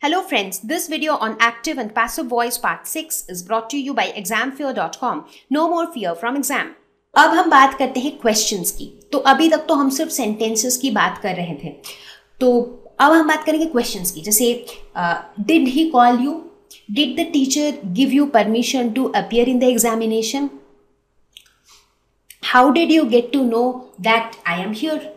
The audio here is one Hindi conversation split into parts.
Hello friends, this video on active and passive voice part 6 is brought to you by examfear.com. No more fear from exam. अब हम बात करते हैं क्वेश्चंस की। तो अभी तक तो हम सिर्फ सेंटेंसेस की बात कर रहे थे, तो अब हम बात करेंगे क्वेश्चंस की। जैसे did he call you, did the teacher give you permission to appear in the examination, how did you get to know that I am here.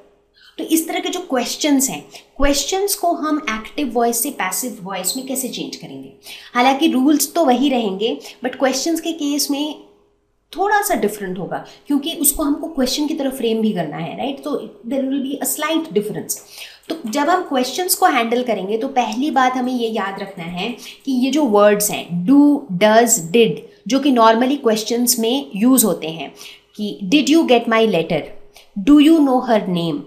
तो इस तरह के जो क्वेश्चंस हैं, क्वेश्चंस को हम एक्टिव वॉइस से पैसिव वॉइस में कैसे चेंज करेंगे। हालांकि रूल्स तो वही रहेंगे, बट क्वेश्चंस के केस में थोड़ा सा डिफरेंट होगा, क्योंकि उसको हमको क्वेश्चन की तरह फ्रेम भी करना है, राइट। तो there will be a slight difference. तो जब हम क्वेश्चंस को हैंडल करेंगे तो पहली बात हमें ये याद रखना है कि ये जो वर्ड्स हैं डू, डज, डिड, जो कि नॉर्मली क्वेश्चंस में यूज होते हैं, कि did you get my letter, do you know her name,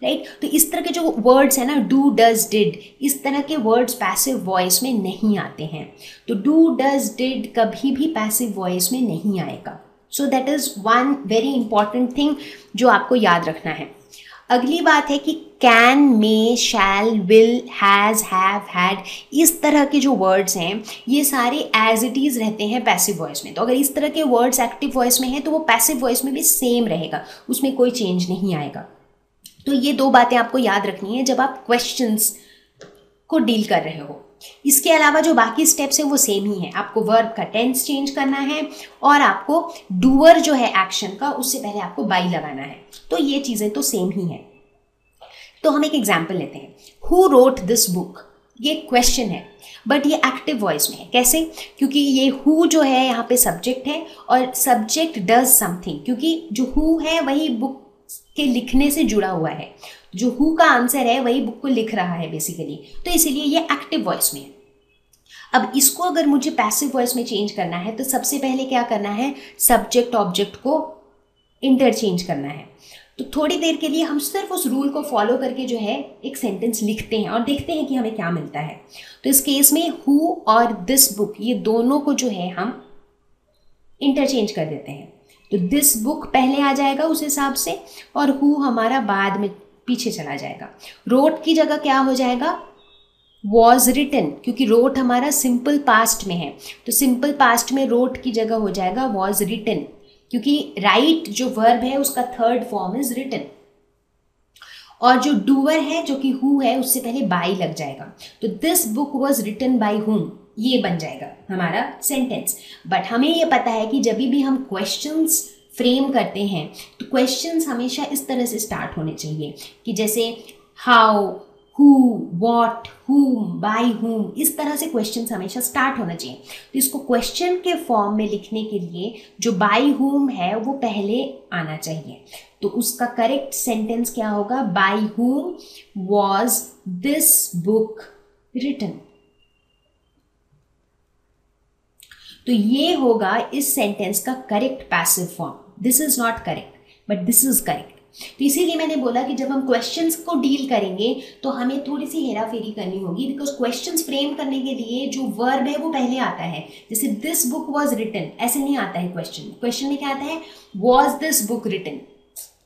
right. तो इस तरह के जो वर्ड्स हैं ना, डू, डज, डिड, इस तरह के वर्ड्स पैसिव वॉइस में नहीं आते हैं। तो डू, डज, डिड कभी भी पैसिव वॉइस में नहीं आएगा। So that is one very important thing जो आपको याद रखना है। अगली बात है कि can, may, shall, will, has, have, had, इस तरह के जो वर्ड्स हैं ये सारे एज इट इज रहते हैं पैसिव वॉइस में। तो अगर इस तरह के वर्ड्स एक्टिव वॉइस में हैं तो वो पैसिव वॉइस में भी सेम रहेगा, उसमें कोई चेंज नहीं आएगा। तो ये दो बातें आपको याद रखनी है जब आप क्वेश्चंस को डील कर रहे हो। इसके अलावा जो बाकी स्टेप्स हैं वो सेम ही है। आपको वर्ब का टेंस चेंज करना है और आपको डूअर जो है एक्शन का, उससे पहले आपको बाई लगाना है। तो ये चीजें तो सेम ही है। तो हम एक एग्जाम्पल लेते हैं। हु रोट दिस बुक, ये क्वेश्चन है बट ये एक्टिव वॉइस में है। कैसे? क्योंकि ये हु जो है यहाँ पे सब्जेक्ट है और सब्जेक्ट डज समथिंग, क्योंकि जो हु है वही बुक के लिखने से जुड़ा हुआ है। जो हु का आंसर है वही बुक को लिख रहा है बेसिकली, तो इसीलिए ये एक्टिव वॉइस में है। अब इसको अगर मुझे पैसिव वॉइस में चेंज करना है तो सबसे पहले क्या करना है, सब्जेक्ट ऑब्जेक्ट को इंटरचेंज करना है। तो थोड़ी देर के लिए हम सिर्फ उस रूल को फॉलो करके जो है एक सेंटेंस लिखते हैं और देखते हैं कि हमें क्या मिलता है। तो इस केस में हु और दिस बुक, ये दोनों को जो है हम इंटरचेंज कर देते हैं। तो दिस बुक पहले आ जाएगा उस हिसाब से और हु हमारा बाद में पीछे चला जाएगा। रोट की जगह क्या हो जाएगा, वॉज रिटन, क्योंकि रोट हमारा सिंपल पास्ट में है। तो सिंपल पास्ट में रोट की जगह हो जाएगा वॉज रिटन, क्योंकि राइट जो वर्ब है उसका थर्ड फॉर्म इज रिटन। और जो डूअर है जो कि हु है, उससे पहले बाई लग जाएगा। तो this book was written by whom, ये बन जाएगा हमारा सेंटेंस। बट हमें ये पता है कि जब भी हम क्वेश्चंस फ्रेम करते हैं तो क्वेश्चंस हमेशा इस तरह से स्टार्ट होने चाहिए कि जैसे हाउ, हु, व्हाट, हुम, बाय हुम, इस तरह से क्वेश्चंस हमेशा स्टार्ट होना चाहिए। तो इसको क्वेश्चन के फॉर्म में लिखने के लिए जो बाय हुम है वो पहले आना चाहिए। तो उसका करेक्ट सेंटेंस क्या होगा, by whom was this book written. तो ये होगा इस सेंटेंस का correct passive form. This is not correct but this is correct. तो इसीलिए मैंने बोला कि जब हम क्वेश्चंस को डील करेंगे तो हमें थोड़ी सी हेराफेरी करनी होगी, बिकॉज क्वेश्चंस फ्रेम करने के लिए जो वर्ब है वो पहले आता है। जैसे दिस बुक वॉज रिटन, ऐसे नहीं आता है क्वेश्चन। क्वेश्चन में क्या आता है, was this book written,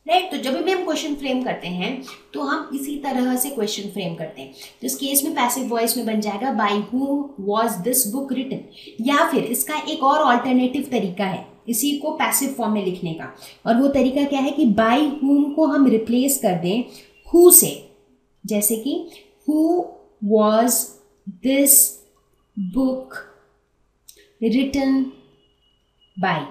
right. तो जब भी हम क्वेश्चन फ्रेम करते हैं तो हम इसी तरह से क्वेश्चन फ्रेम करते हैं। तो इस केस में पैसिव वॉइस में बन जाएगा by whom was this book written. या फिर इसका एक और ऑल्टरनेटिव तरीका है इसी को पैसिव फॉर्म में लिखने का, और वो तरीका क्या है कि बाय हुम को हम रिप्लेस कर दें हु से। जैसे कि who was this book written by.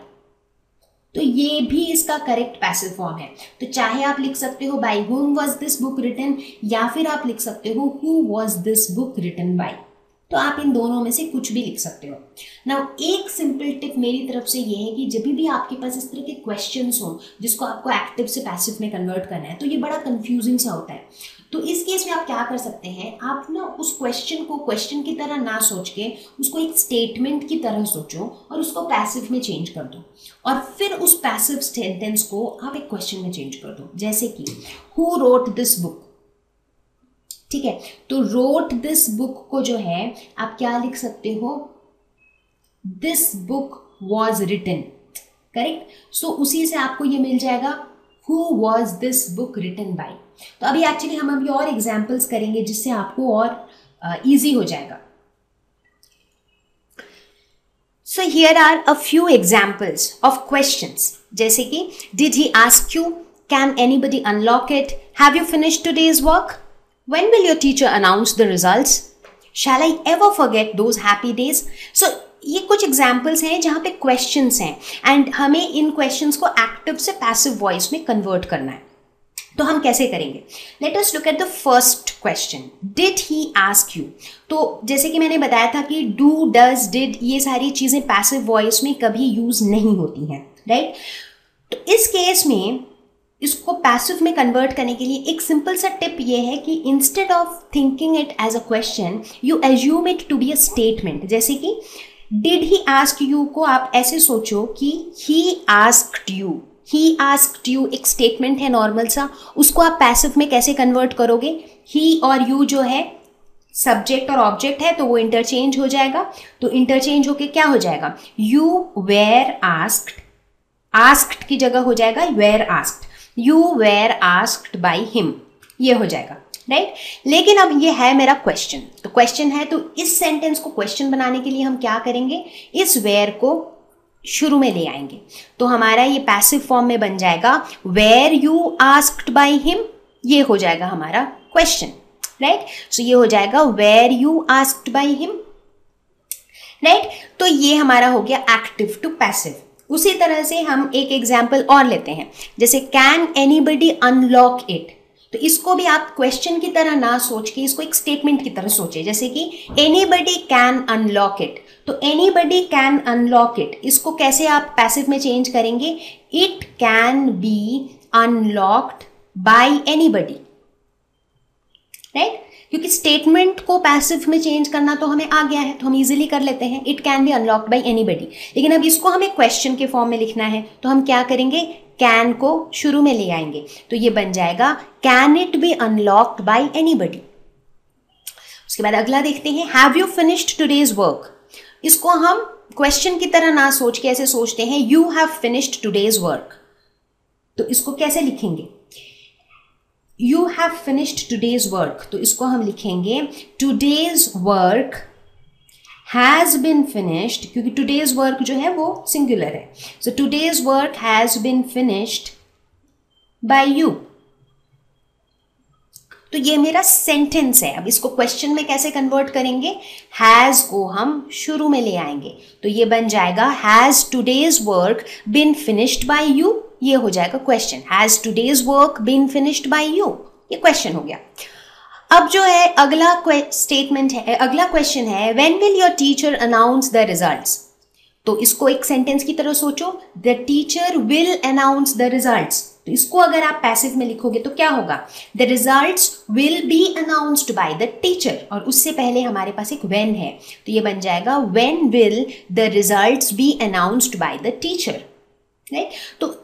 तो ये भी इसका करेक्ट पैसिव फॉर्म है। तो चाहे आप लिख सकते हो by whom was this book written, या फिर आप लिख सकते हो who was this book written by. तो आप इन दोनों में से कुछ भी लिख सकते हो। नाउ एक सिंपल टिप मेरी तरफ से ये है कि जब भी आपके पास इस तरह के क्वेश्चंस हो जिसको आपको एक्टिव से पैसिव में कन्वर्ट करना है तो ये बड़ा कंफ्यूजिंग सा होता है। तो इस केस में आप क्या कर सकते हैं, आप ना उस क्वेश्चन को क्वेश्चन की तरह ना सोच के उसको एक स्टेटमेंट की तरह सोचो और उसको पैसिव में चेंज कर दो, और फिर उस पैसिव सेंटेंस को आप एक क्वेश्चन में चेंज कर दो। जैसे कि हु रोट दिस बुक, ठीक है। तो रोट दिस बुक को जो है आप क्या लिख सकते हो, this book was written, correct. So उसी से आपको ये मिल जाएगा who was this book written by. तो अभी एक्चुअली हम अभी और एग्जाम्पल्स करेंगे जिससे आपको और ईजी हो जाएगा। So here are a few examples of questions, जैसे कि did he ask you, can anybody unlock it, have you finished today's work, when will your teacher announce the results, shall I ever forget those happy days. So ये कुछ एग्जाम्पल्स हैं जहाँ पे क्वेश्चंस हैं एंड हमें इन क्वेश्चंस को एक्टिव से पैसिव वॉइस में कन्वर्ट करना है। तो हम कैसे करेंगे? Let us look at the first question, did he ask you. तो जैसे कि मैंने बताया था कि डू, डज, डिड ये सारी चीजें पैसिव वॉइस में कभी यूज नहीं होती हैं, राइट? तो इस केस में इसको पैसिव में कन्वर्ट करने के लिए एक सिंपल सा टिप ये है कि instead of thinking it as a question, you assume it to be a statement. जैसे कि डिड ही आस्क यू को आप ऐसे सोचो कि he asked you. He asked you एक स्टेटमेंट है नॉर्मल सा, उसको आप पैसिव में कैसे कन्वर्ट करोगे? ही और यू जो है सब्जेक्ट और ऑब्जेक्ट है तो वो इंटरचेंज हो जाएगा। तो इंटरचेंज होके क्या हो जाएगा? यू वेर आस्क्ड, आस्क्ड की जगह हो जाएगा were asked, you were asked by him, ये हो जाएगा, राइट? लेकिन अब ये है मेरा क्वेश्चन, तो क्वेश्चन है तो इस सेंटेंस को क्वेश्चन बनाने के लिए हम क्या करेंगे? इस वेर को शुरू में ले आएंगे। तो हमारा ये पैसिव फॉर्म में बन जाएगा were you asked by him, ये हो जाएगा हमारा क्वेश्चन, राइट? सो ये हो जाएगा were you asked by him, right? तो ये हमारा हो गया एक्टिव टू पैसिव। उसी तरह से हम एक एग्जाम्पल और लेते हैं, जैसे कैन एनीबडी अनलॉक इट। तो इसको भी आप क्वेश्चन की तरह ना सोच के इसको एक स्टेटमेंट की तरह सोचे, जैसे कि एनीबडी कैन अनलॉक इट। तो एनीबडी कैन अनलॉक इट, इसको कैसे आप पैसिव में चेंज करेंगे? It can be unlocked bye anybody, right? क्योंकि स्टेटमेंट को पैसिव में चेंज करना तो हमें आ गया है, तो हम इजीली कर लेते हैं, it can be unlocked bye anybody. लेकिन अब इसको हमें क्वेश्चन के फॉर्म में लिखना है, तो हम क्या करेंगे? कैन को शुरू में ले आएंगे, तो ये बन जाएगा can it be unlocked bye anybody. उसके बाद अगला देखते हैं, have you finished today's work. इसको हम क्वेश्चन की तरह ना सोच के ऐसे सोचते हैं, you have finished today's work. तो इसको कैसे लिखेंगे? You have finished today's work, तो इसको हम लिखेंगे today's work has been finished, क्योंकि टुडेज वर्क जो है वो सिंगुलर है। So today's work has been finished by you. तो ये मेरा सेंटेंस है। अब इसको क्वेश्चन में कैसे कन्वर्ट करेंगे? हैज को हम शुरू में ले आएंगे, तो ये बन जाएगा has today's work been finished by you, ये हो जाएगा question. Has today's work been finished by you, ये क्वेश्चन हो गया। अब जो है अगला स्टेटमेंट है, अगला क्वेश्चन है, when will your teacher announce the results. तो इसको एक सेंटेंस की तरह सोचो, the teacher will announce the results. तो इसको अगर आप पैसिव में लिखोगे तो क्या होगा? The results will be announced by the teacher, और उससे पहले हमारे पास एक व्हेन है, तो ये बन जाएगा when will the results B announced by the teacher, right? तो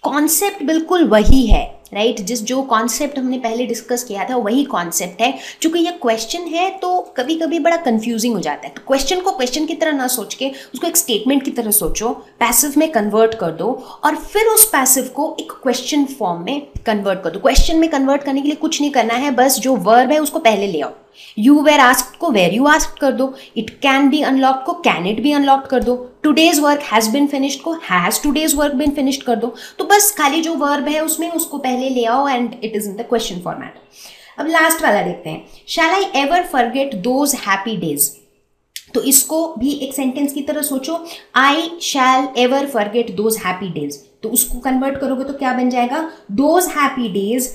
कॉन्सेप्ट बिल्कुल वही है, राइट? जो कॉन्सेप्ट हमने पहले डिस्कस किया था वही कॉन्सेप्ट है। चूंकि ये क्वेश्चन है तो कभी कभी बड़ा कंफ्यूजिंग हो जाता है, तो क्वेश्चन को क्वेश्चन की तरह ना सोच के उसको एक स्टेटमेंट की तरह सोचो, पैसिव में कन्वर्ट कर दो और फिर उस पैसिव को एक क्वेश्चन फॉर्म में कन्वर्ट कर दो। क्वेश्चन में कन्वर्ट करने के लिए कुछ नहीं करना है, बस जो वर्ब है उसको पहले ले आओ। यू वेर आस्क्ड को वेर यू आस्क्ड कर दो, इट कैन बी अनलॉक्ड को कैन इट बी अनलॉक्ड कर दो, today's work has been finished को has today's work been finished कर दो। तो बस खाली जो वर्ब है उसमें उसको पहले ले आओ and it is in the question format. अब लास्ट वाला देखते हैं, shall I ever forget those happy days. तो इसको भी एक सेंटेंस की तरह सोचो, I shall ever forget those happy days. तो उसको कन्वर्ट करोगे तो क्या बन जाएगा? Those happy days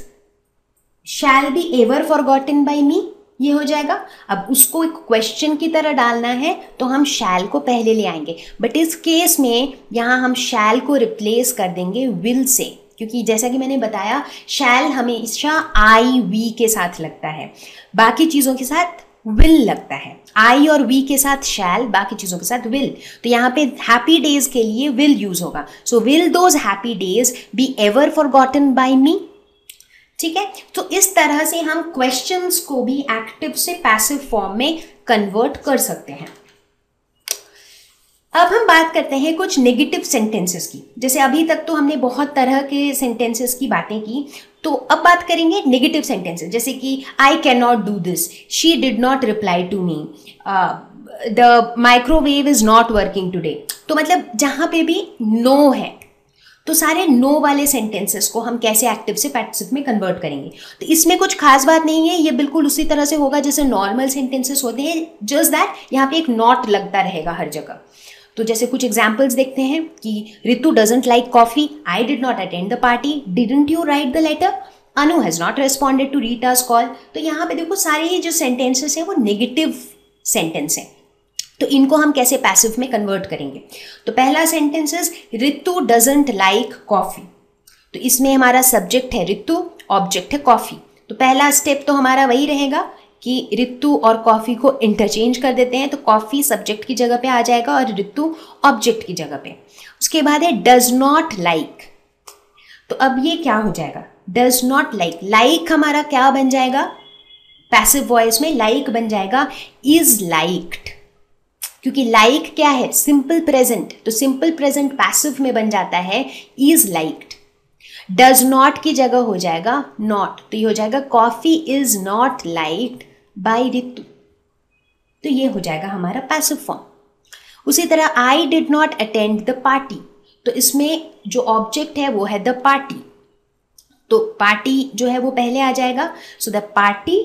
shall be ever forgotten by me, ये हो जाएगा। अब उसको एक क्वेश्चन की तरह डालना है तो हम शैल को पहले ले आएंगे, बट इस केस में यहाँ हम शैल को रिप्लेस कर देंगे विल से, क्योंकि जैसा कि मैंने बताया शैल हमेशा आई वी के साथ लगता है, बाकी चीज़ों के साथ विल लगता है। आई और वी के साथ शैल, बाकी चीज़ों के साथ विल। तो यहाँ पे हैप्पी डेज के लिए विल यूज होगा। So will those happy days be ever forgotten by me, ठीक है? तो इस तरह से हम क्वेश्चंस को भी एक्टिव से पैसिव फॉर्म में कन्वर्ट कर सकते हैं। अब हम बात करते हैं कुछ नेगेटिव सेंटेंसेस की। जैसे अभी तक तो हमने बहुत तरह के सेंटेंसेस की बातें की, तो अब बात करेंगे नेगेटिव सेंटेंसेस, जैसे कि I can not do this, she did not reply to me, the microwave is not working today. तो मतलब जहां पे भी नो है तो सारे नो वाले सेंटेंसेस को हम कैसे एक्टिव से पैसिव में कन्वर्ट करेंगे। तो इसमें कुछ खास बात नहीं है, ये बिल्कुल उसी तरह से होगा जैसे नॉर्मल सेंटेंसेस होते हैं, जस्ट दैट यहाँ पे एक नॉट लगता रहेगा हर जगह। तो जैसे कुछ एग्जाम्पल्स देखते हैं कि Ritu doesn't like coffee, I did not attend the party, didn't you write the letter, Anu has not responded to Rita's call. तो यहाँ पे देखो सारे ये जो सेंटेंसेस हैं वो नेगेटिव सेंटेंस हैं, तो इनको हम कैसे पैसिव में कन्वर्ट करेंगे। तो पहला sentences Ritu doesn't like coffee, तो इसमें हमारा सब्जेक्ट है रितु, ऑब्जेक्ट है कॉफी। तो पहला स्टेप तो हमारा वही रहेगा कि रितु और कॉफी को इंटरचेंज कर देते हैं, तो कॉफी सब्जेक्ट की जगह पे आ जाएगा और रितु ऑब्जेक्ट की जगह पे। उसके बाद है डज नॉट लाइक, तो अब ये क्या हो जाएगा, डज नॉट लाइक, लाइक हमारा क्या बन जाएगा पैसिव वॉइस में, लाइक बन जाएगा इज लाइक्ड, क्योंकि लाइक क्या है सिंपल प्रेजेंट, तो सिंपल प्रेजेंट पैसिव में बन जाता है इज लाइक्ड। डज नॉट की जगह हो जाएगा नॉट, तो ये हो जाएगा coffee is not liked by Ritu, तो ये हो जाएगा हमारा पैसिव फॉर्म। उसी तरह आई did not attend the party, तो इसमें जो ऑब्जेक्ट है वो है द पार्टी, तो पार्टी जो है वो पहले आ जाएगा, सो द पार्टी।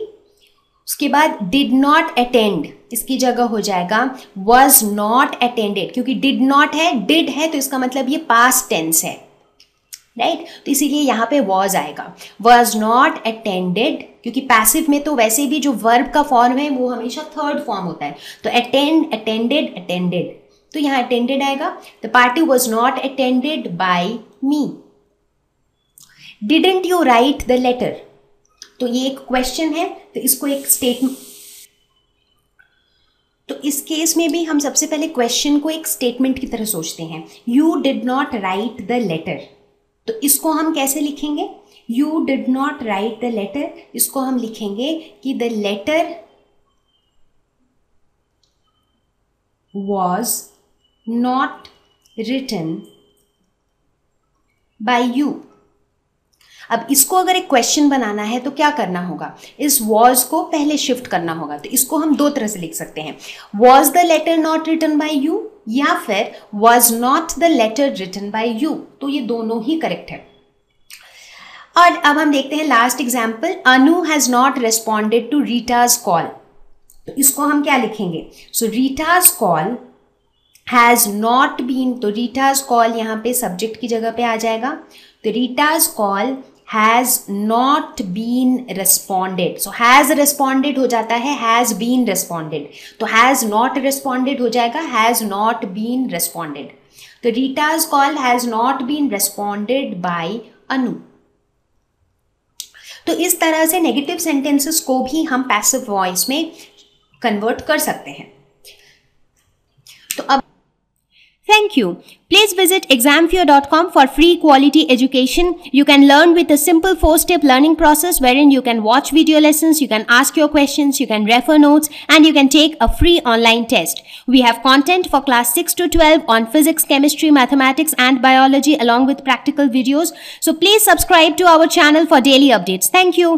उसके बाद डिड नॉट अटेंड, इसकी जगह हो जाएगा वॉज नॉट अटेंडेड, क्योंकि डिड नॉट है, डिड है तो इसका मतलब ये पास्ट टेंस है, राइट, तो इसीलिए यहाँ पे वॉज आएगा। वॉज नॉट अटेंडेड, क्योंकि पैसिव में तो वैसे भी जो वर्ब का फॉर्म है वो हमेशा थर्ड फॉर्म होता है, तो अटेंड, अटेंडेड, अटेंडेड, तो यहाँ अटेंडेड आएगा। The party was not attended by me. Didn't you write the letter, तो ये एक क्वेश्चन है, तो इसको एक स्टेटमेंट, तो इस केस में भी हम सबसे पहले क्वेश्चन को एक स्टेटमेंट की तरह सोचते हैं। You did not write the letter, तो इसको हम कैसे लिखेंगे, you did not write the letter, इसको हम लिखेंगे कि the letter was not written by you. अब इसको अगर एक क्वेश्चन बनाना है तो क्या करना होगा, इस वॉज को पहले शिफ्ट करना होगा, तो इसको हम दो तरह से लिख सकते हैं, was the letter not written by you या फिर was not the letter written by you, तो ये दोनों ही करेक्ट है। और अब हम देखते हैं last example, Anu has not responded to Rita's call, तो इसको हम क्या लिखेंगे, so Rita's call has not been, तो रीटा's कॉल यहाँ पे सब्जेक्ट की जगह पे आ जाएगा, तो Rita's call has not been responded, so has responded हो जाता है has been responded, तो has not responded हो जाएगा has not been responded, तो Rita's call has not been responded by Anu। तो इस तरह से नेगेटिव सेंटेंसेस को भी हम पैसिव वॉइस में कन्वर्ट कर सकते हैं। तो अब Thank you. Please visit examfear.com for free quality education. You can learn with a simple 4-step learning process wherein you can watch video lessons, you can ask your questions, you can refer notes, and you can take a free online test. We have content for class 6 to 12 on physics, chemistry, mathematics, and biology along with practical videos. So please subscribe to our channel for daily updates. Thank you.